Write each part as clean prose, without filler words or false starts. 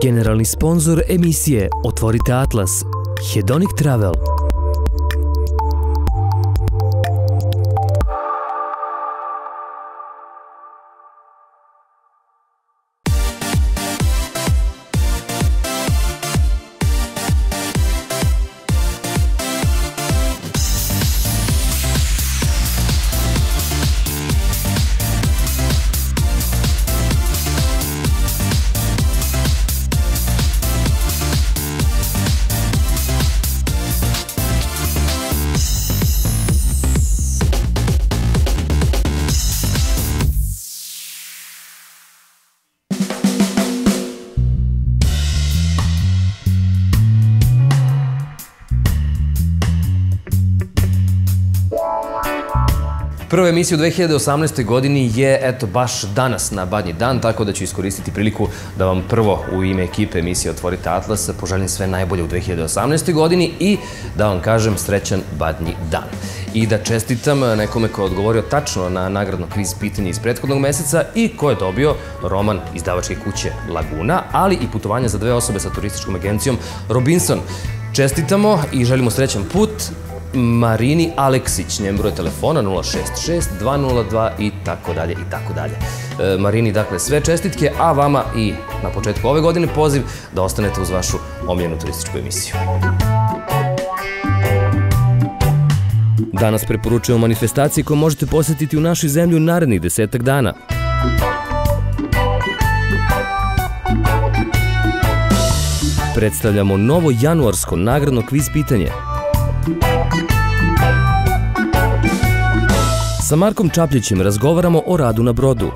Generalni sponzor emisije Otvorite Atlas, Hedonic Travel. Prva emisija u 2018. godini je, eto, baš danas na Badnji dan, tako da ću iskoristiti priliku da vam prvo u ime ekipe emisije Otvorite Atlas poželim sve najbolje u 2018. godini i da vam kažem srećan Badnji dan. I da čestitam nekome ko je odgovorio tačno na nagradno kviz pitanje iz prethodnog meseca i ko je dobio roman izdavačke kuće Laguna, ali i putovanje za 2 osobe sa turističkom agencijom Robinson. Čestitamo i želimo srećan put Marini Aleksić, njen broj telefona 066-202 i tako dalje i tako dalje. Marini, dakle, sve čestitke, a vama i na početku ove godine poziv da ostanete uz vašu omiljenu turističku emisiju. Danas preporučujemo manifestacije koje možete posjetiti u našoj zemlji u narednih 10 dana. Predstavljamo novo januarsko nagradno kviz pitanje. Sa Markom Čapljićem razgovaramo o radu na brodu.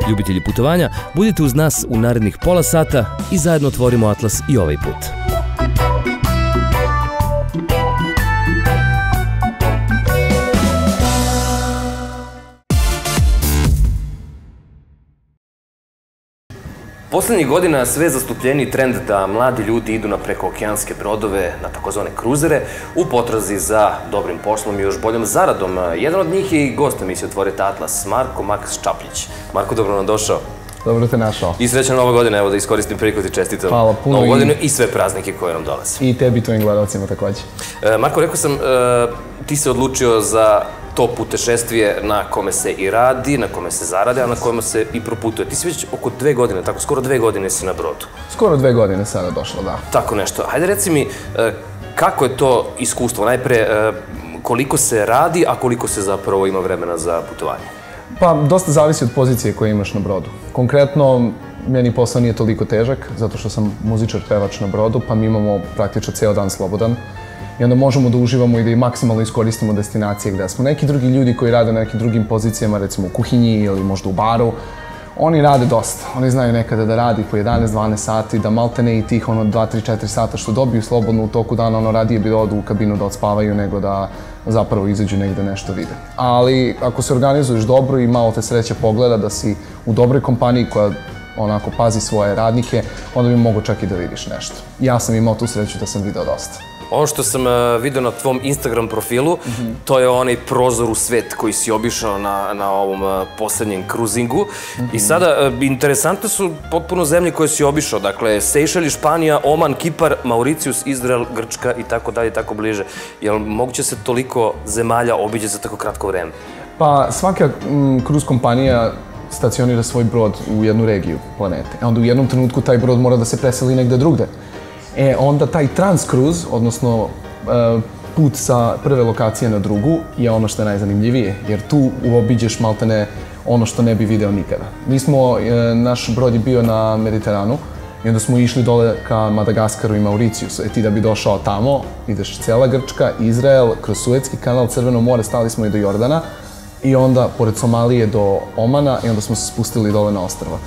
Ljubitelji putovanja, budite uz nas u narednih pola sata i zajedno otvorimo Atlas i ovaj put. Poslednjih godina sve zastupljeniji trend da mladi ljudi idu na prekookeanske brodove, na takozvane kruzere, u potrazi za dobrim poslom i još boljom zaradom. Jedan od njih je i gost emisije Otvorite Atlas, Marko Max Čapljić. Marko, dobro nam došao. Dobro te našao. I srećna Nova godina, evo da iskoristim priliku ti čestitam Novu godinu i sve praznike koje nam dolaze. I tebi, tvojim gledalcima takođe. Marko, rekao sam, ti se odlučio za to putešestvije na kome se i radi, na kome se zarade, a na kome se i proputuje. Ti si već oko 2 godine, tako skoro 2 godine si na brodu. Skoro 2 godine sada došlo, da. Tako nešto. Hajde reci mi, kako je to iskustvo? Najpre, koliko se radi, a koliko se zapravo ima vremena za putovanje? Pa, dosta zavisi od pozicije koje imaš na brodu. Konkretno, meni posao nije toliko težak, zato što sam muzičar, pevač na brodu, pa mi imamo praktično ceo dan slobodan. I onda možemo da uživamo i da i maksimalno iskoristimo destinacije gde smo. Neki drugi ljudi koji rade na nekim drugim pozicijama, recimo u kuhinji ili možda u baru, oni rade dosta. Oni znaju nekada da radi po 11-12 sati, da maltene i tih 2-3-4 sata što dobiju slobodno u toku dana, radije bi da odu u kabinu da odspavaju nego da zapravo izađu negde nešto vide. Ali ako se organizuješ dobro i malo te sreće pogleda da si u dobroj kompaniji koja onako pazi svoje radnike, onda bi mogo čak i da vidiš nešto. Ja sam imao tu sreću da sam video dosta. Ono što sam vidio na tvom Instagram profilu, to je onaj prozor u svet koji si obišao na ovom poslednjem kruzingu. I sada, interesantne su potpuno zemlje koje si obišao. Dakle, Sejšeli, Španija, Oman, Kipar, Mauricijus, Izrael, Grčka i tako dalje, tako bliže. Jel moguće se toliko zemalja obiđe za tako kratko vreme? Pa, svaka kruz kompanija stacionira svoj brod u jednu regiju planete. Onda u jednom trenutku taj brod mora da se preseli negde drugde. Onda taj transkruz, odnosno put sa prve lokacije na drugu, je ono što je najzanimljivije, jer tu uobiđeš maltene ono što ne bi video nikada. Naš brod je bio na Mediteranu i onda smo išli dole ka Madagaskaru i Mauricijusu. Ti da bi došao tamo, ideš cela Grčka, Izrael, kroz Suetski kanal, Crveno more, stali smo i do Jordana i onda pored Somalije do Omana i onda smo se spustili dole na ostrva.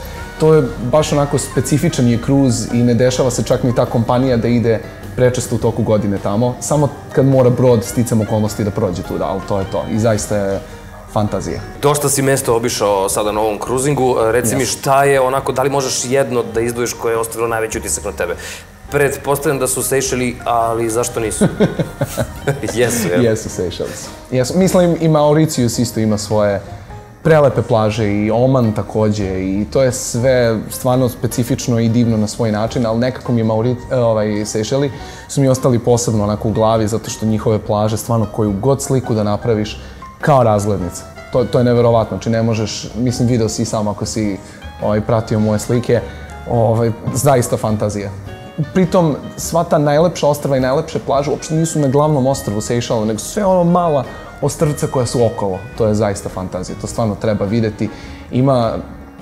To je baš onako specifičan je kruz i ne dešava se čak ni ta kompanija da ide prečesto u toku godine tamo. Samo kad mora brod sticam okolnosti da prođe tu, ali to je to. I zaista je fantazija. Dosta si mesto obišao sada na ovom kruzingu. Reci mi šta je onako, da li možeš jedno da izdvojiš koje je ostavilo najveći utisak na tebe? Pretpostavljam da su Sejšeli, ali zašto nisu? Jesu, jel? Jesu Sejšeli. Mislim i Mauricijus isto ima svoje prelepe plaže i Oman takođe i to je sve stvarno specifično i divno na svoj način, ali nekako mi je Sejšeli su mi ostali posebno onako u glavi zato što njihove plaže stvarno koju god sliku da napraviš kao razglednica. To je neverovatno, znači ne možeš, mislim video si i sam ako si pratio moje slike, zaista fantazija. Pritom, sva ta najlepša ostrva i najlepše plaže uopšte nisu na glavnom ostrvu Sejšela, nego sve ono mala ostrvca koja su okolo. To je zaista fantazija, to stvarno treba videti.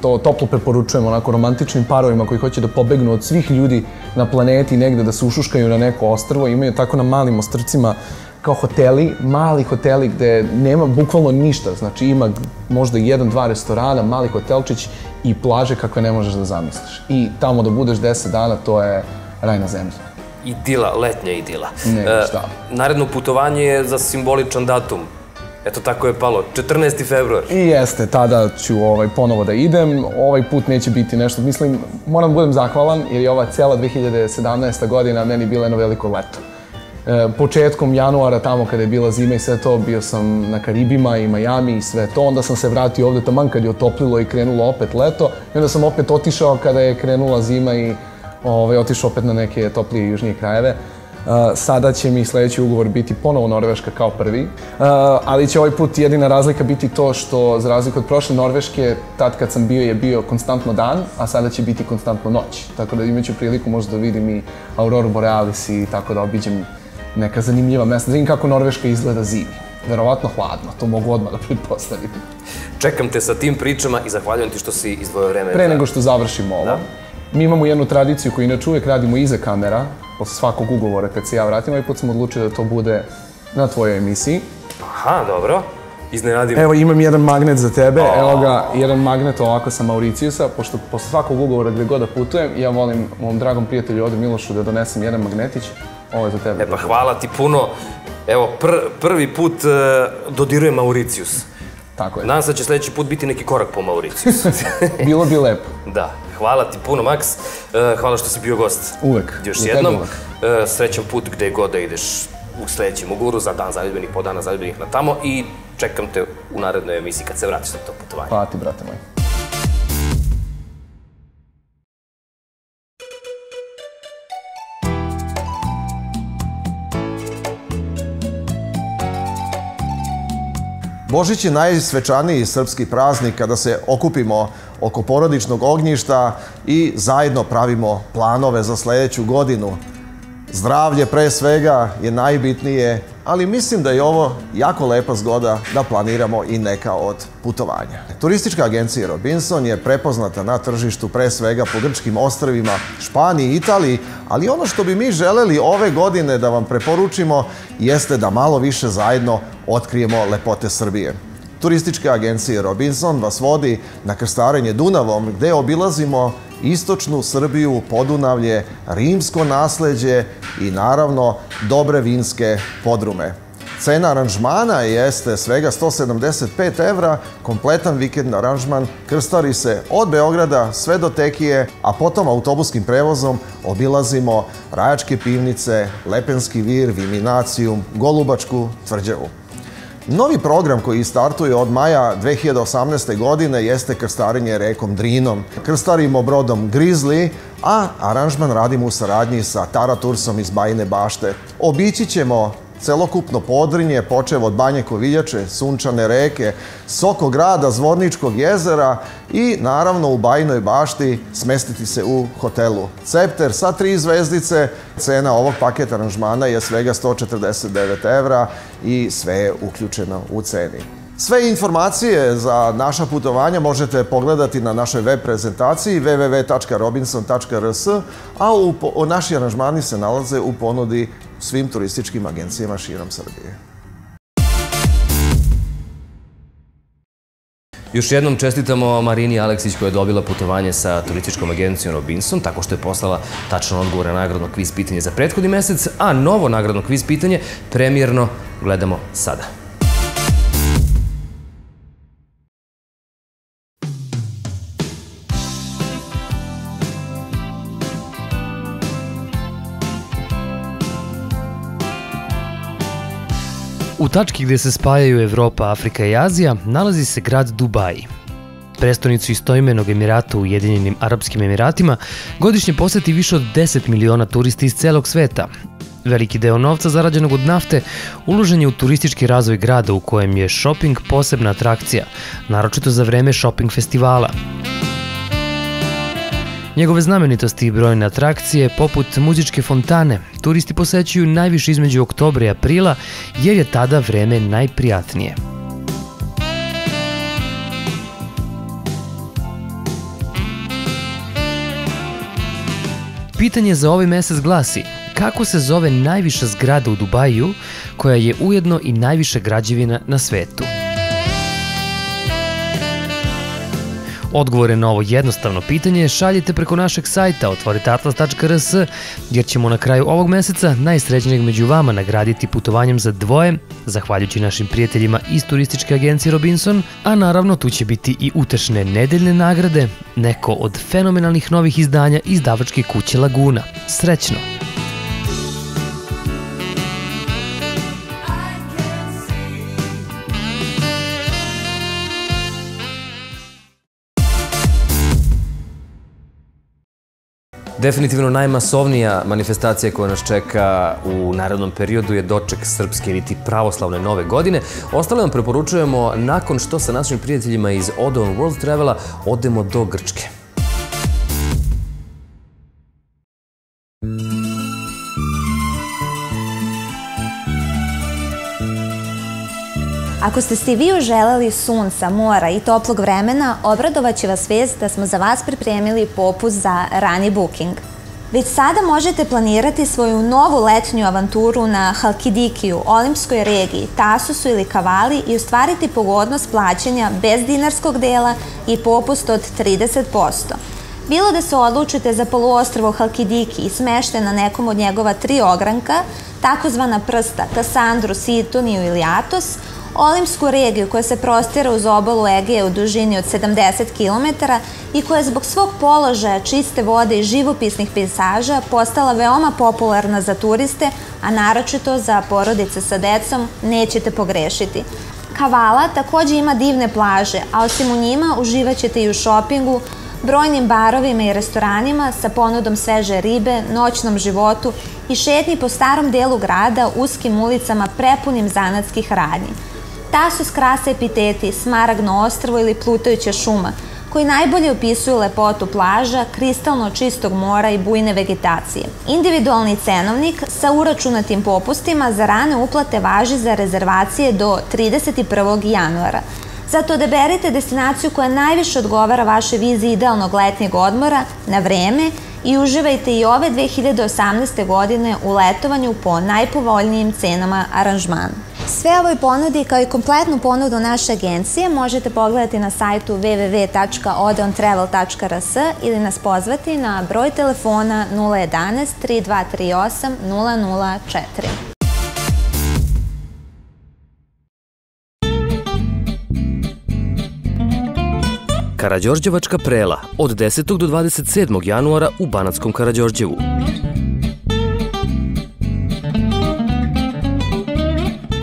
To toplo preporučujem onako romantičnim parovima koji hoće da pobegnu od svih ljudi na planeti negde da se ušuškaju na neko ostrvo. Imaju tako na malim ostrvcima kao hoteli, mali hoteli gde nema bukvalno ništa. Znači ima možda 1-2 restorana, mali hotelčić i plaže kakve ne možeš da zamisliš. I tamo da budeš 10 dana, to je raj na zemlji. Idila, letnja idila. Ne, šta? Naredno putovanje je za simboličan datum. Eto, tako je palo. 14. februar. I jeste, tada ću ponovo da idem. Ovaj put neće biti nešto. Mislim, moram da budem zahvalan jer je ova cijela 2017. godina meni bila jedno veliko leto. Početkom januara, tamo kada je bila zima i sve to, bio sam na Karibima i Miami i sve to. Onda sam se vratio ovde taman kad je otoplilo i krenulo opet leto. I onda sam opet otišao kada je krenula zima i otišao opet na neke toplije južnije krajeve. Sada će mi sledeći ugovor biti ponovo Norveška kao prvi, ali će ovaj put jedina razlika biti to što, za razliku od prošle Norveške, tad kad sam bio je bio konstantno dan, a sada će biti konstantno noć. Tako da imaću priliku možda da vidim i Auroru Borealis i tako da obiđem neka zanimljiva mesta. Da vidim kako Norveška izgleda zimi. Verovatno hladno, to mogu odmah da pretpostavim. Čekam te sa tim pričama i zahvaljujem ti što si izdvojio vreme. Pre nego što završimo ovo, mi imamo jednu tradiciju koju inače uvijek radimo iza kamera, posle svakog ugovora kad se ja vratim, ovaj put smo odlučili da to bude na tvojoj emisiji. Aha, dobro. Iznenadim. Evo, imam jedan magnet za tebe, evo ga, jedan magnet ovako sa Mauricijusa, pošto posle svakog ugovora gde god da putujem, ja volim mom dragom prijatelju ovde Milošu da donesem jedan magnetić, ovo je za tebe. E pa hvala ti puno. Evo, prvi put dodirujem Mauricijus. Tako je. Nadam se da će sledeći put biti neki korak po Mauricijusu. Bilo bi lepo. Da. Hvala ti puno, Maks. Hvala što si bio gost. Uvek. Još jednom. Srećan put gde god da ideš u sledećem ugovoru za dan zaljubljenih, po dana zaljubljenih na tamo i čekam te u narednoj emisiji kad se vratiš na to putovanje. Hvala ti, brate moj. Božić je najsvečaniji srpski praznik kada se okupimo oko porodičnog ognjišta i zajedno pravimo planove za sledeću godinu. Zdravlje pre svega je najbitnije, ali mislim da je ovo jako lepa zgoda da planiramo i neka od putovanja. Turistička agencija Robinson je prepoznata na tržištu pre svega po grčkim ostrvima, Španiji i Italiji, ali ono što bi mi želeli ove godine da vam preporučimo jeste da malo više zajedno otkrijemo lepote Srbije. Turistička agencija Robinson vas vodi na krstarenje Dunavom gde obilazimo istočnu Srbiju, Podunavlje, rimsko nasleđe i naravno dobre vinske podrume. Cena aranžmana jeste svega 175 evra, kompletan vikend aranžman krstari se od Beograda sve do Tekije, a potom autobuskim prevozom obilazimo Rajačke pivnice, Lepenski vir, Viminacijum, Golubačku tvrđavu. Novi program koji startuje od maja 2018. godine jeste krstarenje rekom Drinom. Krstarimo brodom Grizzly, a aranžman radimo u saradnji sa Taratursom iz Bajine Bašte. Obići ćemo celokupno Podrinje, počev od Banje Koviljače, Sunčane reke, Sokograda, Zvorničkog jezera i naravno u Bajinoj Bašti smestiti se u hotelu Cepter sa 3 zvezdice. Cena ovog paketa aranžmana je svega 149 evra i sve je uključeno u ceni. Sve informacije za naša putovanja možete pogledati na našoj web prezentaciji www.robinson.rs, a naši aranžmani se nalaze u ponudi svim turističkim agencijama širom Srbije. Još jednom čestitamo Marini Aleksić koja je dobila putovanje sa turističkom agencijom Robinson tako što je poslala tačan odgovor na nagradno kviz pitanje za prethodni mesec, a novo nagradno kviz pitanje premijerno gledamo sada. U tački gdje se spajaju Evropa, Afrika i Azija nalazi se grad Dubaji. Prestonicu istoimenog Emirata u Ujedinjenim Arapskim Emiratima godišnje poseti više od 10 miliona turisti iz celog sveta. Veliki deo novca zarađenog od nafte uložen je u turistički razvoj grada u kojem je šoping posebna atrakcija, naročito za vreme šoping festivala. Njegove znamenitosti i brojne atrakcije, poput muzičke fontane, turisti posećuju najviše između oktobra i aprila jer je tada vreme najprijatnije. Pitanje za ovaj mesec glasi: kako se zove najviša zgrada u Dubaju, koja je ujedno i najviša građevina na svetu? Odgovore na ovo jednostavno pitanje šaljite preko našeg sajta otvoriteatlas.rs, jer ćemo na kraju ovog meseca najsrećnijeg među vama nagraditi putovanjem za dvoje, zahvaljujući našim prijateljima iz turističke agencije Robinson, a naravno tu će biti i utešne nedeljne nagrade, neko od fenomenalnih novih izdanja izdavačke kuće Laguna. Srećno! Definitivno najmasovnija manifestacija koja nas čeka u narednom periodu je doček srpske iliti pravoslavne nove godine. Ostale vam preporučujemo nakon što sa našim prijateljima iz Odon World Travela odemo do Grčke. Ako ste vi uželeli sunca, mora i toplog vremena, obradovaće vas vest da smo za vas pripremili popust za rani booking. Već sada možete planirati svoju novu letnju avanturu na Halkidikiju, Olimpskoj regiji, Tasusu ili Kavali i ostvariti pogodnost plaćanja bez dinarskog dela i popust od 30%. Bilo da se odlučite za poluostrvo Halkidiki i smešte na nekom od njegova 3 ogranka, takozvana prsta Kasandru, Sitoniju ili Atos, Olimpsku regiju koja se prostire uz obalu Egeja u dužini od 70 km i koja je zbog svog položaja, čiste vode i živopisnih pejzaža postala veoma popularna za turiste, a naročito za porodice sa decom, nećete pogrešiti. Kavala takođe ima divne plaže, a osim u njima uživaćete i u šopingu, brojnim barovima i restoranima sa ponudom sveže ribe, noćnom životu i šetnji po starom delu grada uskim ulicama prepunim zanatskih radnji. Tasos krase epiteti Smaragdno ostrvo ili Plutajuća šuma, koji najbolje opisuju lepotu plaža, kristalno čistog mora i bujne vegetacije. Individualni cenovnik sa uračunatim popustima za rane uplate važi za rezervacije do 31. januara. Zato odaberite destinaciju koja najviše odgovara vašoj viziji idealnog letnjeg odmora na vreme i uživajte i ove 2018. godine u letovanju po najpovoljnijim cenama aranžmana. Sve ovoj ponudi kao i kompletnu ponudu naše agencije možete pogledati na sajtu www.odeontravel.rs ili nas pozvati na broj telefona 011 3238 004. Karađorđevačka prela od 10. do 27. januara u Banatskom Karađorđevu.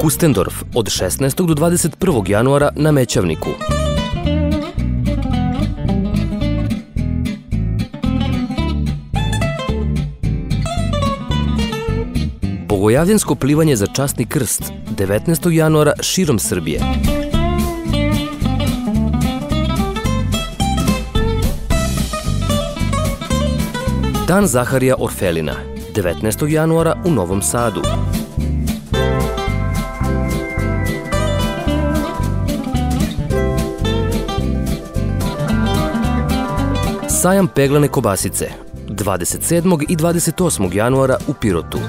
Kustendorf od 16. do 21. januara na Mećavniku. Bogojavljansko plivanje za časni krst 19. januara širom Srbije. Dan Zaharija Orfelina 19. januara u Novom Sadu. Sajam peglane kobasice 27. i 28. januara u Pirotu.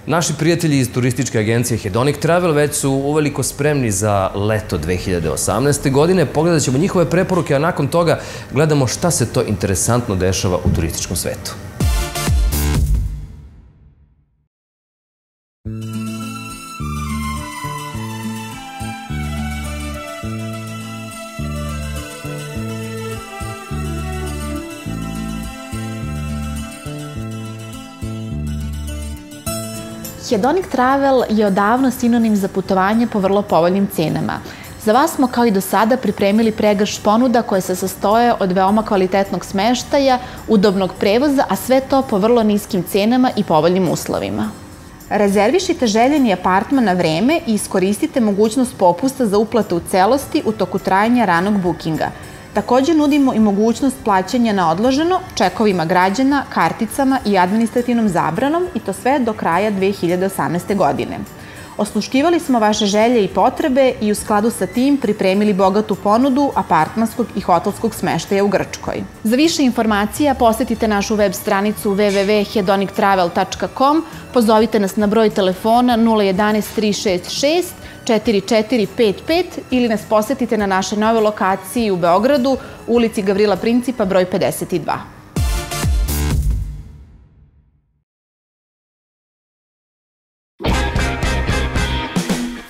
Naši prijatelji iz turističke agencije Hedonic Travel već su uveliko spremni za leto 2018. godine. Pogledat ćemo njihove preporuke, a nakon toga gledamo šta se to interesantno dešava u turističkom svetu. Hedonic Travel je odavno sinonim za putovanje po vrlo povoljnim cenama. Za vas smo kao i do sada pripremili pregršt ponuda koje se sastoje od veoma kvalitetnog smeštaja, udobnog prevoza, a sve to po vrlo niskim cenama i povoljnim uslovima. Rezervišite željeni apartman na vreme i iskoristite mogućnost popusta za uplatu u celosti u toku trajanja ranog bukinga. Također nudimo i mogućnost plaćanja na odloženo, čekovima građana, karticama i administrativnom zabranom i to sve do kraja 2018. godine. Osluškivali smo vaše želje i potrebe i u skladu sa tim pripremili bogatu ponudu apartmanskog i hotelskog smeštaja u Grčkoj. Za više informacija posetite našu web stranicu www.hedonictravel.com, pozovite nas na broj telefona 011 366 4455 ili nas posetite na našoj novoj lokaciji u Beogradu, ulici Gavrila Principa, broj 52.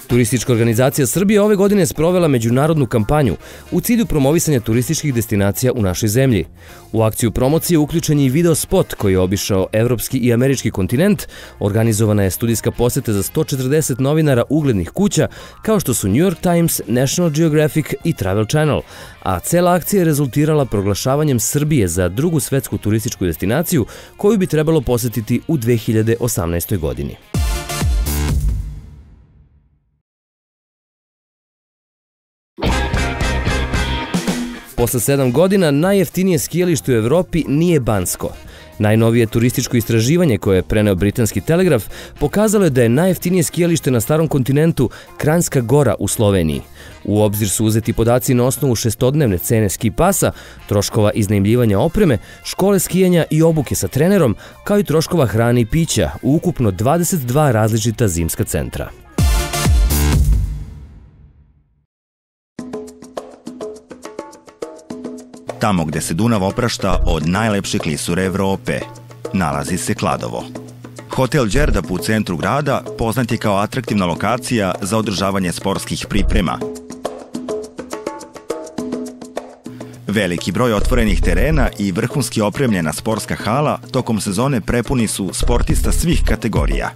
Turistička organizacija Srbije ove godine je sprovela međunarodnu kampanju u cilju promovisanja turističkih destinacija u našoj zemlji. U akciju promocije uključen je i video spot koji je obišao evropski i američki kontinent, organizovana je studijska poseta za 140 novinara uglednih kuća kao što su New York Times, National Geographic i Travel Channel, a cela akcija je rezultirala proglašavanjem Srbije za drugu svetsku turističku destinaciju koju bi trebalo posetiti u 2018. godini. Posle 7 godina najjeftinije skijalište u Evropi nije Bansko. Najnovije turističko istraživanje koje je preneo britanski Telegraf pokazalo je da je najjeftinije skijalište na starom kontinentu Kranjska Gora u Sloveniji. U obzir su uzeti podaci na osnovu šestodnevne cene ski pasa, troškova iznajmljivanja opreme, škole skijanja i obuke sa trenerom, kao i troškova hrane i pića u ukupno 22 različita zimska centra. Tamo gde se Dunav oprašta od najlepše klisure Evrope, nalazi se Kladovo. Hotel Đerdap u centru grada poznat je kao atraktivna lokacija za održavanje sportskih priprema. Veliki broj otvorenih terena i vrhunski opremljena sportska hala tokom sezone prepuni su sportista svih kategorija.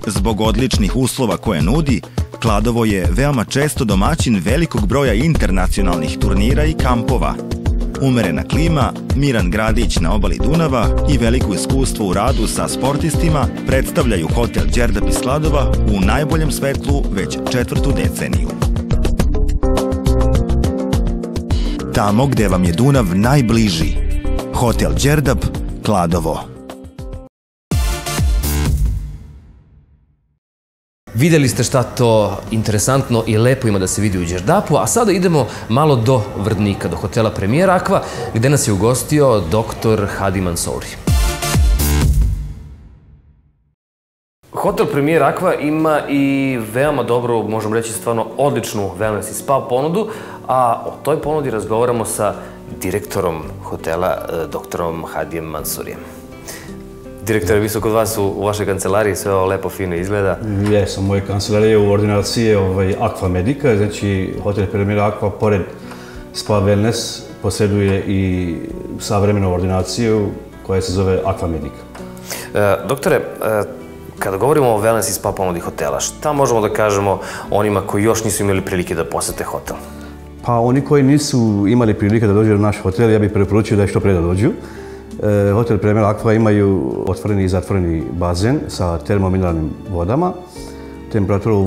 Zbog odličnih uslova koje nudi, Kladovo je veoma često domaćin velikog broja internacionalnih turnira i kampova. Umerena klima, miran gradić na obali Dunava i veliko iskustvo u radu sa sportistima predstavljaju hotel Đerdap iz Kladova u najboljem svetlu već 4. deceniju. Tamo gde vam je Dunav najbliži. Hotel Đerdap, Kladovo. Videli ste šta to interesantno i lepo ima da se vidi u Đerdapu, a sada idemo malo do Vrdnika, do hotela Premier Aqua, gde nas je ugostio dr. Hadi Mansouri. Hotel Premier Aqua ima i veoma dobru, možemo reći stvarno odličnu wellness i spa ponudu, a o toj ponudi razgovaramo sa direktorom hotela, dr. Hadijem Mansourijem. Direktore, vi su kod vas u vašoj kancelariji, sve ovo lepo, fino izgleda. Jesam, moje kancelarije u ordinaciji je Aqua Medica, znači Hotel Premier Aqua, pored spa wellness, posjeduje i savremenu ordinaciju koja se zove Aqua Medica. Doktore, kada govorimo o wellness i spa ponudi hotela, šta možemo da kažemo onima koji još nisu imali prilike da posete hotel? Pa oni koji nisu imali prilike da dođu u naš hotel, ja bih preporučio da što pre da dođu. Hotel Premier Aqua imaju otvoreni i zatvoreni bazen sa termomineralnim vodama. Temperatura u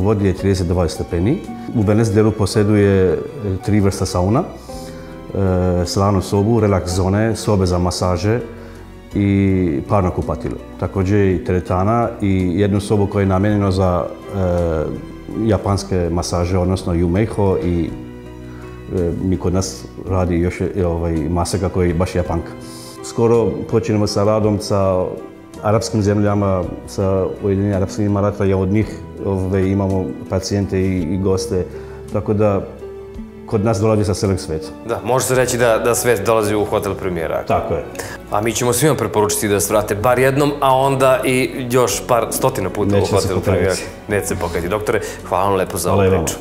vodi je 32 stepeni. U wellness delu posjeduje 3 vrsta sauna, slanu sobu, relaks zone, sobe za masaže i parno kupatilo. Također i teretana i jednu sobu koja je namijenjena za japanske masaže, odnosno Yumeiho, i mi kod nas radi još masaka koji je baš japanka. Skoro počinemo sa radom sa arapskim zemljama, sa Ujedinjenim Arapskim Emirata, ja od njih imamo pacijente i goste, tako da kod nas dolazi sa celog sveta. Da, može se reći da svet dolazi u Hotel Premier Aqua. Tako je. A mi ćemo svima preporučiti da se vrate bar jednom, a onda i još par stotina puta u Hotel Premier Aqua. Neće se pokajati. Doktore, hvala vam lepo za ovu priču.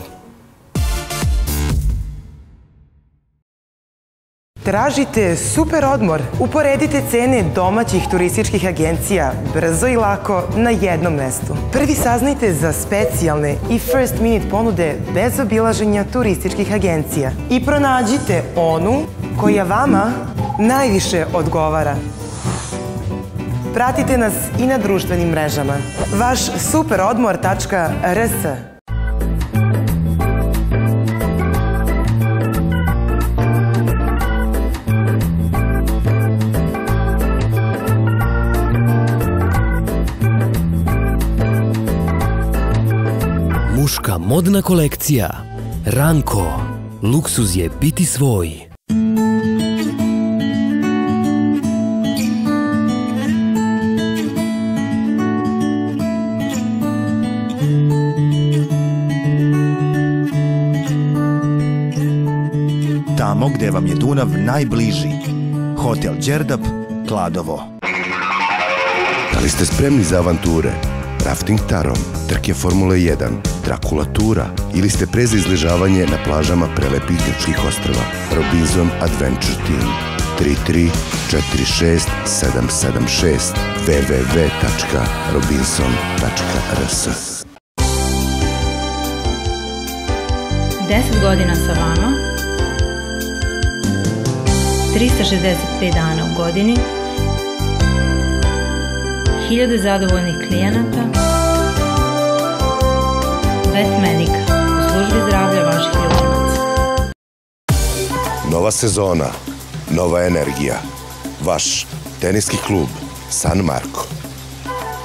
Tražite super odmor? Uporedite cene domaćih turističkih agencija brzo i lako na jednom mestu. Prvi saznajte za specijalne i first minute ponude bez obilaženja turističkih agencija. I pronađite onu koja vama najviše odgovara. Pratite nas i na društvenim mrežama. vašsuperodmor.rs. Muška modna kolekcija. Ranko. Luksuz je biti svoj. Tamo gde vam je Dunav najbliži. Hotel Đerdap, Kladovo. Da li ste spremni za avanture? Rafting Tarom, trke Formule 1, Dracula Tura ili ste pre za izležavanje na plažama prelepih grčkih ostrava? Robinson Adventure Team 33 46 776 www.robinson.rs. 10 godina sa vama, 365 dana u godini, 1000 zadovoljnih klijenata, Vetmedica u službi zdravlja vaših ljubimaca. Nova sezona, nova energija. Vaš teniski klub San Marco.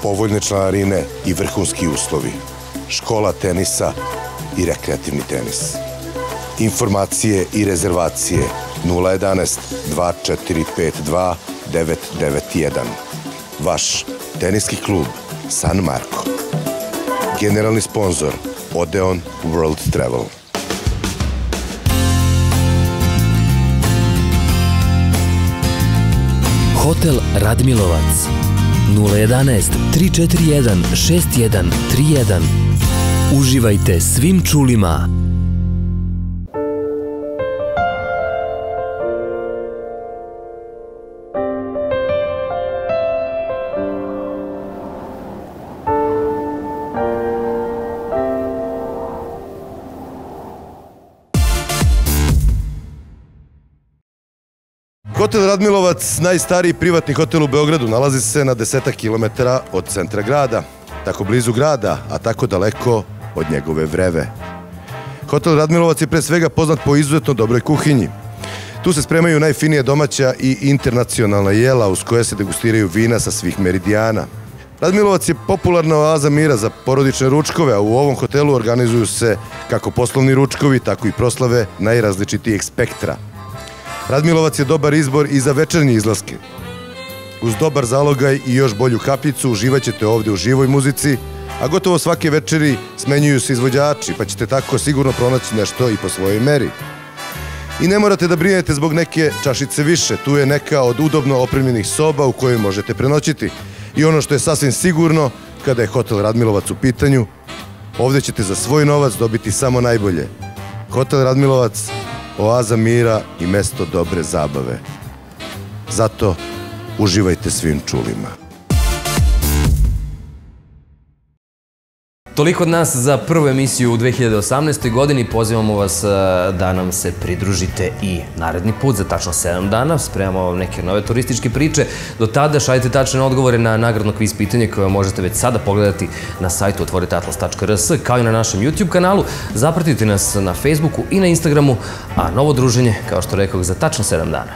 Povoljne članarine i vrhunski uslovi. Škola tenisa i rekreativni tenis. Informacije i rezervacije 011 2452 991. Vaš teniski klub San Marco. Generalni sponzor Odeon World Travel. Hotel Radmilovac. 011 341 6131. Uživajte svim čulima. Hotel Radmilovac, najstariji privatni hotel u Beogradu, nalazi se na 10 kilometara od centra grada. Tako blizu grada, a tako daleko od njegove vreve. Hotel Radmilovac je pre svega poznat po izuzetno dobroj kuhinji. Tu se spremaju najfinije domaća i internacionalna jela uz koje se degustiraju vina sa svih meridijana. Radmilovac je popularna oaza mira za porodične ručkove, a u ovom hotelu organizuju se kako poslovni ručkovi, tako i proslave najrazličitijeg spektra. Radmilovac je dobar izbor i za večernje izlaske. Uz dobar zalogaj i još bolju kapljicu uživat ćete ovde u živoj muzici, a gotovo svake večeri smenjuju se izvođači, pa ćete tako sigurno pronaći nešto i po svojoj meri. I ne morate da brinete zbog neke čašice više, tu je neka od udobno opremljenih soba u kojoj možete prenoćiti. I ono što je sasvim sigurno, kada je Hotel Radmilovac u pitanju, ovde ćete za svoj novac dobiti samo najbolje. Hotel Radmilovac, oaza mira i mesto dobre zabave. Zato uživajte svim čulima. Toliko od nas za prvu emisiju u 2018. godini. Pozivamo vas da nam se pridružite i naredni put za tačno 7 dana. Spremamo vam neke nove turističke priče. Do tada šaljite tačne odgovore na nagradno kviz pitanje koje možete već sada pogledati na sajtu otvoriteatlas.rs kao i na našem YouTube kanalu. Zapratite nas na Facebooku i na Instagramu, a novo druženje, kao što rekao, za tačno 7 dana.